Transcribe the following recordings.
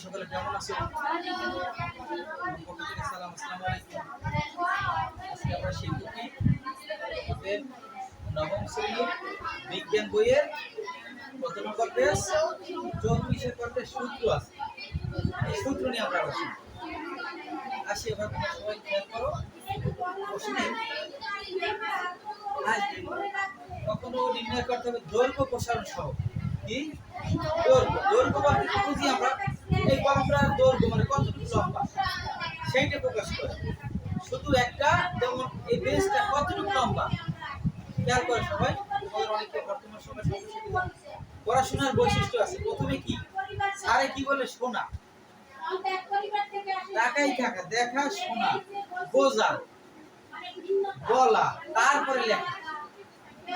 সকলে কেমন আছেন? সালাম, আসসালামু আলাইকুম। আজকে আমরা শিখব কি নবম শ্রেণীর বিজ্ঞান বইয়ের কত নম্বর পেজ 34 পৃষ্ঠার সূত্র আছে। এই সূত্র নিয়ে আমরা আলোচনা আসি। এবার তোমরা সবাই খেয়াল করো। প্রশ্নে কখনো নির্ণয় করতে হবে দৈর্ঘ্য প্রসারণ সহ। কি দৈর্ঘ্য বলতে কি বুঝি আমরা? এই কলমটার দৈর্ঘ্য মানে কতটুকু লম্বা সেইটা প্রকাশ করে। শুধু একটা যেমন এই বেঞ্চটা কতটুকু লম্বা খেয়াল করে সবাই। অনেকে বর্তমান সময় পড়াশোনার বৈশিষ্ট্য আছে। প্রথমে কি স্যারে কি বলে? শোনা, তাকাই থাকা, দেখা, শোনা, বোঝা, বলা, তারপরে লেখা।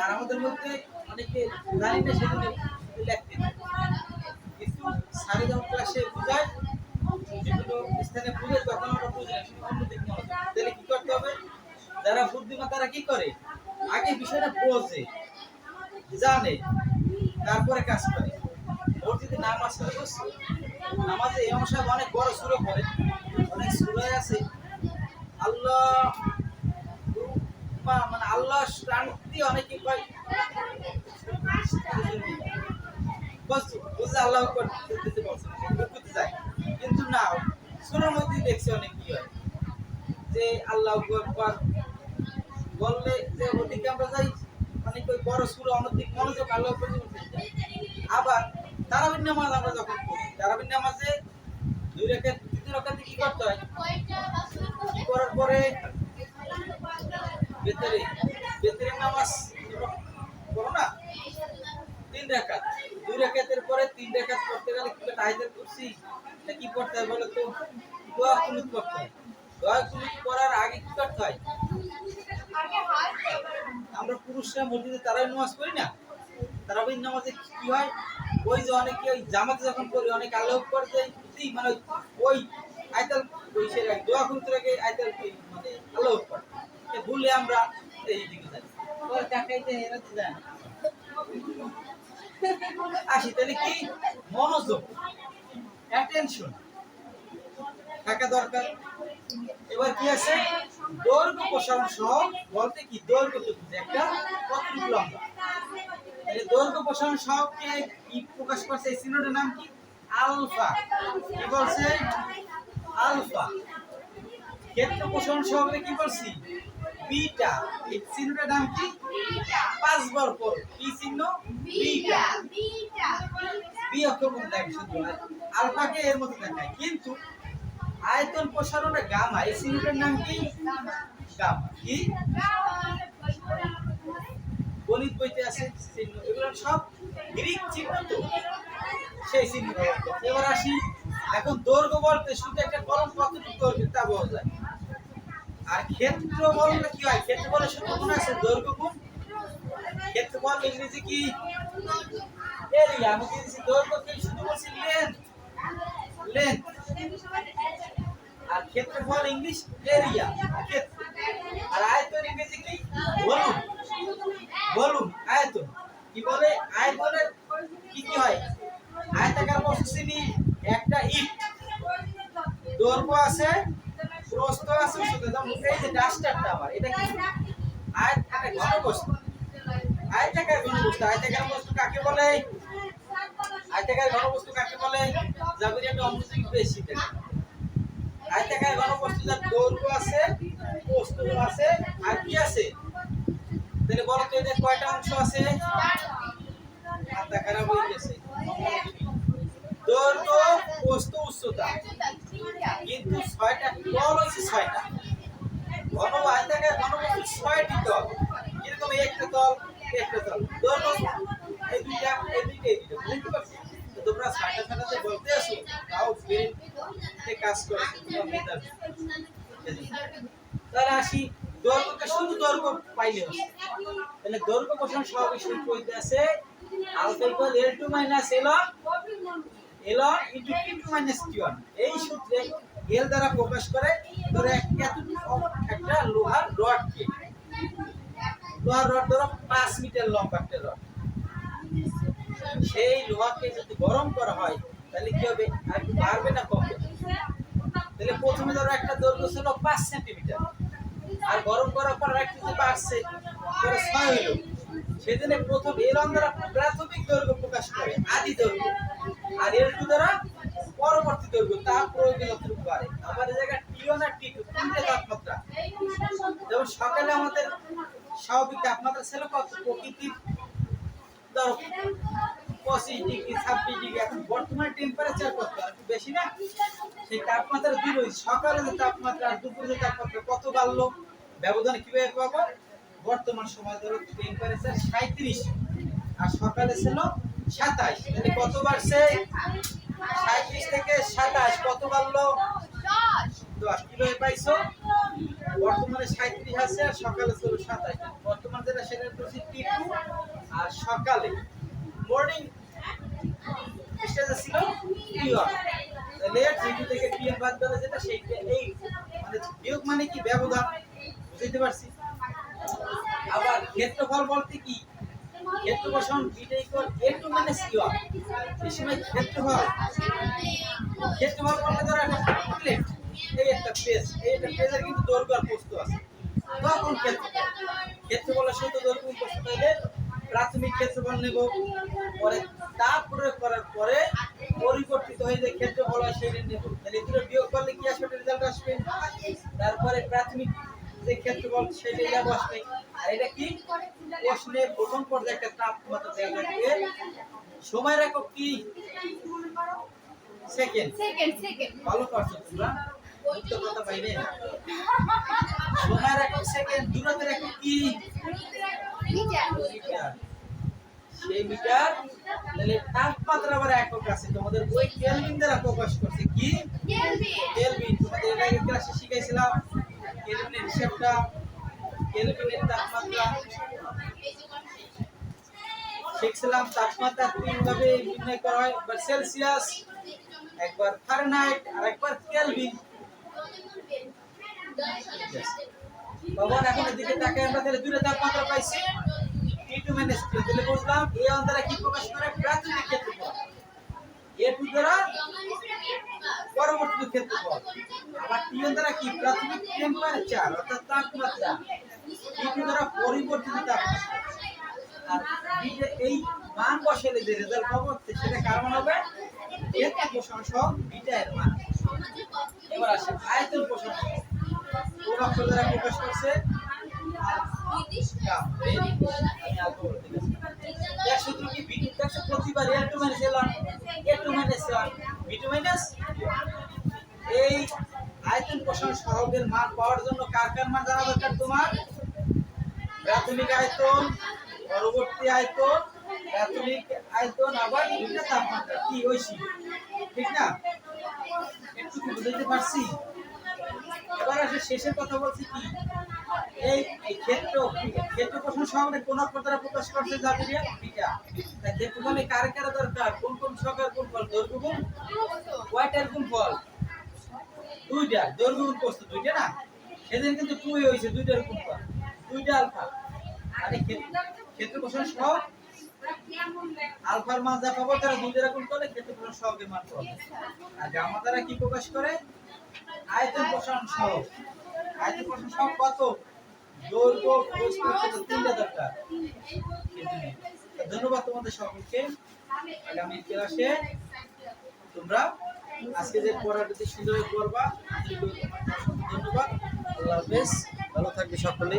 আর আমাদের মধ্যে অনেকে জানি না সেগুলো লিখতে কিন্তু স্যারে যখন ক্লাসে বোঝায় যেগুলো স্থানে বুঝে তখন আমরা বুঝি না, অন্যদিকে মনে হয়। তাহলে কি করতে হবে? যারা বুদ্ধিমান তারা কি করে? আগে বিষয়টা বোঝে, জানে, তারপরে কাজ করে। ওর যদি নামাজ পড়ে, নামাজে ইমাম সাহেব অনেক বড় সূরা পড়ে, অনেক সূরা আছে আল্লাহ মানে আল্লাহ শান্তি অনেকে কয় বুঝে আল্লাহ করতে বলছে করতে যায়, কিন্তু না সূরার মধ্যে দেখছি অনেক কি হয় যে আল্লাহ আকবার বললে যে ওদিকে আমরা যাই মানে ওই বড় সূরা অন্যদিকে মনোযোগ আল্লাহ পর্যন্ত যায়। আবার তারাবির নামাজ আমরা যখন পড়ি, তারাবির নামাজে দুই রাকাত তিন রাকাতে কি করতে হয়? করার পরে বেতরের নামাজ পড়ো না, তিন রাকাত, দুই রাকাতের পরে তিন রাকাত পড়তে গেলে কি তাহিয়াতুল কুরসি না কি পড়তে হয় বলো তো? দোয়া কুনুত পড়তে হয়। দোয়া কুনুত পড়ার আগে কি করতে হয়? আমরা পুরুষরা মসজিদে তারাবি নামাজ পড়ি না, তারাবির নামাজে কি হয়? ওই যে অনেকে ওই জামাতে যখন পড়ি অনেক আল্লাহু আকবার দেই মানে ওই আয়াতুল ওই সে দোয়া কুনুতের আগে আয়াতুল মানে আল্লাহু আকবার ভুলে আমরা এই দিকে যাই। ওর কাকাইতে এরাতে যায় না। আসি তাহলে কি মনোযোগ, অ্যাটেনশন থাকা দরকার। এবার কি আছে? দৈর্ঘ্য প্রসারণ সহ বলতে কি দৈর্ঘ্য একটা কতটুকু লম্বা। এই দৈর্ঘ্য প্রসারণ সহ কে কি প্রকাশ করছে? এই চিহ্নটার নাম কি? আলফা। কি বলছে? আলফা। ক্ষেত্র প্রসারণ সহকে কি বলছি? বিটা। এই চিহ্নটার নাম কি? 5 বার পর কি চিহ্ন? বিটা। বি অক্ষর মধ্যে থাকে শুধু, আলফাকে এর মধ্যে দেখায়। কিন্তু আয়তন প্রসারণে গামা, এই চিহ্নটার নাম কি? গামা। কি গণিত বইতে আছে চিহ্ন, এগুলো সব গ্রিক চিহ্ন তো সেই চিহ্ন। এবার আসি, এখন দৈর্ঘ্য বলতে শুধু একটা কলম কতটুকু দৈর্ঘ্য তা বোঝা যায়। আর ক্ষেত্র বলতে কি হয়? ক্ষেত্র বলে শুধু কোন আছে? দৈর্ঘ্য গুণ ক্ষেত্রফল। ইংরেজি কি? এরিয়া। আমি কি দিছি? দৈর্ঘ্য কি শুধু বলছি লেন্থ, লেন্থ। আর ক্ষেত্রফল ইংলিশ এরিয়া, ক্ষেত্র। আর আয়তন ইংরেজি কি? ভলিউম, ভলিউম আয়তন। কি বলে? আয়তনের কি কি হয়? আয়তাকার বস্তু চিনি একটা ইট, দৈর্ঘ্য আছে, প্রস্থ আছে, উচ্চতা। যেমন এই যে ডাস্টারটা আমার এটা কি? আয়তাকার ঘনবস্তু। আয়তাকার ঘনবস্তু। আয়তাকার বস্তু কাকে বলে? আয়তাকার ঘনবস্তু কাকে বলে? যাদের একটা অংশ বেশি থাকে। আয়তাকার ঘনবস্তু যার দৈর্ঘ্য আছে, প্রস্থ আছে, আর কি আছে? তাহলে বলো তো এদের কয়টা অংশ আছে? মাথা খারাপ হয়ে গেছে। দৈর্ঘ্য, প্রস্থ, উচ্চতা, কিন্তু 6টা তল হচ্ছে 6টা। ঘন আয়তাকার ঘনবস্তু 6টি তল। এরকম একটা তল, একটা তল। দৈর্ঘ্য এই দুইটা, এই দুইটা, এই দুইটা। বুঝতে পারছো? তো তোমরা 6টা বলতে আসো, তাও ব্রেনে কাজ করে। তাহলে আসি দৈর্ঘ্যকে শুধু দৈর্ঘ্য পাইলে হবে। তাহলে দৈর্ঘ্য প্রসারণ সহগ সূত্র হইতে আছে alpha equal L2 minus L1 L1 into T2 minus T1। এই সূত্রে L দ্বারা প্রকাশ করে ধরে একটা লোহার রড কে, লোহার রড ধরো 5 মিটার লম্বা একটা রড। সেই লোহাকে যদি গরম করা হয় তাহলে কি হবে, আর একটু বাড়বে না কমবে? তাহলে প্রথমে ধরো একটা দৈর্ঘ্য ছিল 5 সেন্টিমিটার, আর গরম করার পর একটু যে বাড়ছে, পরে 6 হইল। সেজন্য প্রথম এলন দ্বারা প্রাথমিক দৈর্ঘ্য প্রকাশ করে, আদি দৈর্ঘ্য, আর এর দ্বারা পরবর্তী দৈর্ঘ্য তা প্রয়োজন যতটুকু বাড়ে। আবার এই জায়গায় টি1 আর টি2 তিনটে তাপমাত্রা। যেমন সকালে আমাদের স্বাভাবিক তাপমাত্রা ছিল কত, প্রকৃতির ধরো 25 ডিগ্রি 26 ডিগ্রি, এখন বর্তমানে টেম্পারেচার কত, আর একটু বেশি না? সেই তাপমাত্রা দুই রয়েছে, সকালে যে তাপমাত্রা আর দুপুরে যে তাপমাত্রা কত বাড়লো, ব্যবধান কিভাবে পাবো? বর্তমান সময় ধরো টেম্পারেচার 37 আর সকালে ছিল 27, তাহলে কত বাড়ছে? 37 থেকে 27 কত বাড়লো? 10 কিভাবে পাইছো? বর্তমানে 37 আছে আর সকালে ছিল 27, বর্তমান যেটা সেটা হচ্ছে টি2, আর সকালে মর্নিং স্টেজে ছিল টি1, তাহলে টি2 থেকে টি1 বাদ দিলে যেটা সেইটা, এই মানে বিয়োগ মানে কি ব্যবধান, বুঝতে পারছি? আবার ক্ষেত্রফল বলতে কি, ক্ষেত্রফল সমান beta equal a2 minus q1। এই সময় ক্ষেত্রফল বলতে ধরো একটা প্লেট, এই একটা পেজ, এই একটা পেজের কিন্তু দৈর্ঘ্য আর প্রস্থ আছে, তখন ক্ষেত্রফলের সাথে দৈর্ঘ্য প্রস্থ পাইলে প্রাথমিক ক্ষেত্রফল নেব, পরে তাপ প্রয়োগ করার পরে পরিবর্তিত হয়ে যে ক্ষেত্রফল হয় সেটা নেব, তাহলে এই দুটো বিয়োগ করলে কি আসবে? রেজাল্ট আসবে। তারপরে প্রাথমিক যে ক্ষেত্রফল সেটাই যা বসবে। আর এটা কি প্রশ্নে প্রথম পর্যায়ে একটা তাপমাত্রা দেওয়া থাকবে, সময়ের একক কি? সেকেন্ড। ভালো করছো তোমরা, উত্তর কথা পাইলে। সময়ের একক সেকেন্ড, দূরত্বের একক কি? মিটার। সেই মিটার, তাহলে তাপমাত্রা আবার একক আছে তোমাদের বই কেলভিন দ্বারা প্রকাশ করছে, কি? কেলভিন। তোমাদের এর আগে ক্লাসে শিখাইছিলাম কেলভিনের হিসাবটা, কেলভিনের তাপমাত্রা শিখছিলাম। তাপমাত্রা তিন ভাবে নির্ণয় করা হয়, একবার সেলসিয়াস, একবার ফারেনহাইট, আর একবার কেলভিন। বাবা এখন এদিকে তাকাই, আমরা তাহলে দুটো তাপমাত্রা পাইছি, T2 মাইনাস T1, তাহলে বুঝলাম এই অন্তরা কি প্রকাশ করে? প্রাথমিক ক্ষেত্রফল। A2 দ্বারা পরবর্তী ক্ষেত্রফল। আবার T1 দ্বারা কি? প্রাথমিক টেম্পারেচার অর্থাৎ তাপমাত্রা। T2 দ্বারা পরিবর্তিত তাপমাত্রা। আর এই মান বসালে যে রেজাল্ট পাবো সেটা কারণ হবে ক্ষেত্র প্রসারণ সহ বিটা এর মান। এবার আসে আয়তন প্রসারণ সহ কোন অক্ষর দ্বারা প্রকাশ করছে? সূত্র কি? বিটু দেখো প্রতিবার a2 minus l1, a2 minus l1, B2 minus. এই আয়তন প্রসারণ সহগের মান পাওয়ার জন্য কার কার মান জানা দরকার তোমার? প্রাথমিক আয়তন, পরবর্তী আয়তন, প্রাথমিক আয়তন, আবার দুইটা তাপমাত্রা কি ঐশী, ঠিক না? একটু কি বুঝতে পারছি? এবার আসে শেষের কথা বলছি কি, এই ক্ষেত্র প্রসারণ সহগের কোন অক্ষর দ্বারা প্রকাশ করছে? জাবিরিয়া বিটা। তাই ক্ষেত্রফলে কার কার দরকার? কোন কোন সহগের কোন ফল? দৈর্ঘ্য গুণ কয়টার কোন ফল? দুইটা। দৈর্ঘ্য গুণ প্রস্থ দুইটা না, সেদিন কিন্তু 2 হইছে, দুইটার কোন ফল? দুইটা আলফা। মানে ক্ষেত্র প্রসারণ সহগ আলফার মান যা পাবো তারা দুই দ্বারা গুণ করলে ক্ষেত্র প্রসারণ সহগের মান পাবো। আর গামা দ্বারা কি প্রকাশ করে? আয়তন প্রসারণ সহগ। আয়তন প্রসারণ সহগ কত? দৈর্ঘ্য প্রস্থ তিনটা দরকার। ধন্যবাদ তোমাদের সকলকে। আগামী ক্লাসে তোমরা আজকে যে পড়াটি সুন্দর করবা, ধন্যবাদ। আল্লাহ হাফেজ, ভালো থাকবে সকলে।